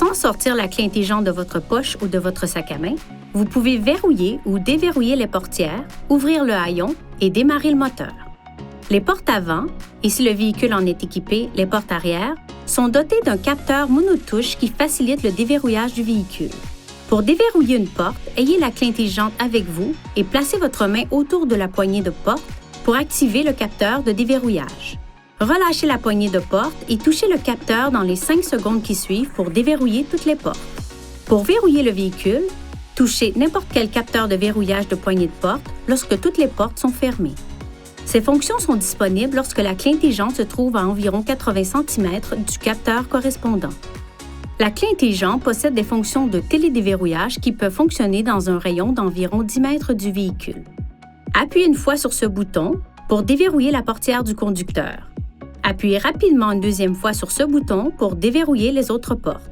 Sans sortir la clé intelligente de votre poche ou de votre sac à main, vous pouvez verrouiller ou déverrouiller les portières, ouvrir le haillon et démarrer le moteur. Les portes avant, et si le véhicule en est équipé, les portes arrière, sont dotées d'un capteur monotouche qui facilite le déverrouillage du véhicule. Pour déverrouiller une porte, ayez la clé intelligente avec vous et placez votre main autour de la poignée de porte pour activer le capteur de déverrouillage. Relâchez la poignée de porte et touchez le capteur dans les 5 secondes qui suivent pour déverrouiller toutes les portes. Pour verrouiller le véhicule, touchez n'importe quel capteur de verrouillage de poignée de porte lorsque toutes les portes sont fermées. Ces fonctions sont disponibles lorsque la clé intelligente se trouve à environ 80 cm du capteur correspondant. La clé intelligente possède des fonctions de télédéverrouillage qui peuvent fonctionner dans un rayon d'environ 10 mètres du véhicule. Appuyez une fois sur ce bouton pour déverrouiller la portière du conducteur. Appuyez rapidement une deuxième fois sur ce bouton pour déverrouiller les autres portes.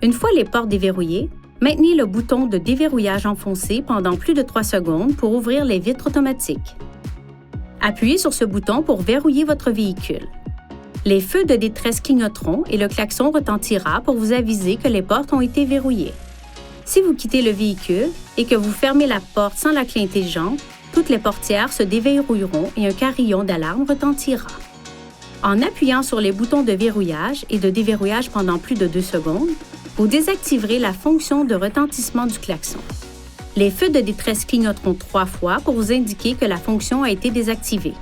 Une fois les portes déverrouillées, maintenez le bouton de déverrouillage enfoncé pendant plus de 3 secondes pour ouvrir les vitres automatiques. Appuyez sur ce bouton pour verrouiller votre véhicule. Les feux de détresse clignoteront et le klaxon retentira pour vous aviser que les portes ont été verrouillées. Si vous quittez le véhicule et que vous fermez la porte sans la clé intelligente, toutes les portières se déverrouilleront et un carillon d'alarme retentira. En appuyant sur les boutons de verrouillage et de déverrouillage pendant plus de 2 secondes, vous désactiverez la fonction de retentissement du klaxon. Les feux de détresse clignoteront 3 fois pour vous indiquer que la fonction a été désactivée.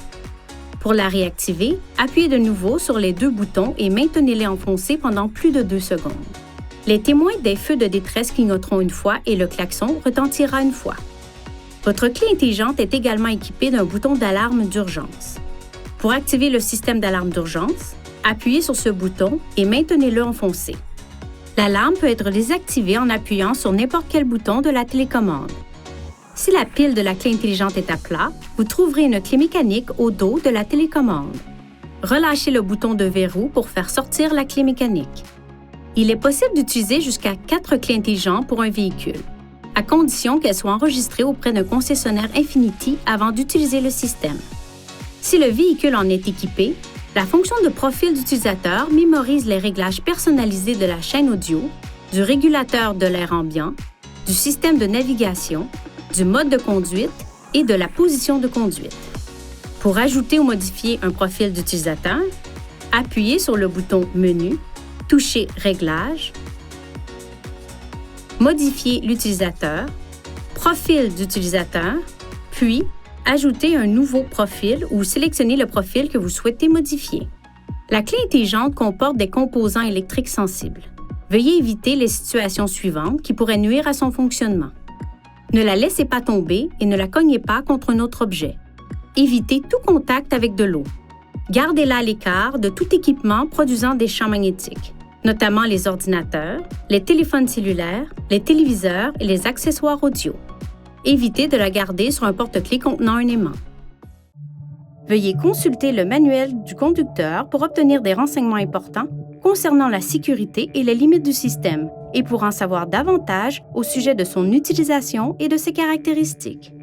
Pour la réactiver, appuyez de nouveau sur les 2 boutons et maintenez-les enfoncés pendant plus de 2 secondes. Les témoins des feux de détresse clignoteront une fois et le klaxon retentira une fois. Votre clé intelligente est également équipée d'un bouton d'alarme d'urgence. Pour activer le système d'alarme d'urgence, appuyez sur ce bouton et maintenez-le enfoncé. L'alarme peut être désactivée en appuyant sur n'importe quel bouton de la télécommande. Si la pile de la clé intelligente est à plat, vous trouverez une clé mécanique au dos de la télécommande. Relâchez le bouton de verrou pour faire sortir la clé mécanique. Il est possible d'utiliser jusqu'à 4 clés intelligentes pour un véhicule, à condition qu'elles soient enregistrées auprès d'un concessionnaire Infinity avant d'utiliser le système. Si le véhicule en est équipé, la fonction de profil d'utilisateur mémorise les réglages personnalisés de la chaîne audio, du régulateur de l'air ambiant, du système de navigation, du mode de conduite et de la position de conduite. Pour ajouter ou modifier un profil d'utilisateur, appuyez sur le bouton Menu, touchez Réglages, modifier l'utilisateur, Profil d'utilisateur, puis ajoutez un nouveau profil ou sélectionnez le profil que vous souhaitez modifier. La clé intelligente comporte des composants électriques sensibles. Veuillez éviter les situations suivantes qui pourraient nuire à son fonctionnement. Ne la laissez pas tomber et ne la cognez pas contre un autre objet. Évitez tout contact avec de l'eau. Gardez-la à l'écart de tout équipement produisant des champs magnétiques, notamment les ordinateurs, les téléphones cellulaires, les téléviseurs et les accessoires audio. Évitez de la garder sur un porte-clés contenant un aimant. Veuillez consulter le manuel du conducteur pour obtenir des renseignements importants concernant la sécurité et les limites du système et pour en savoir davantage au sujet de son utilisation et de ses caractéristiques.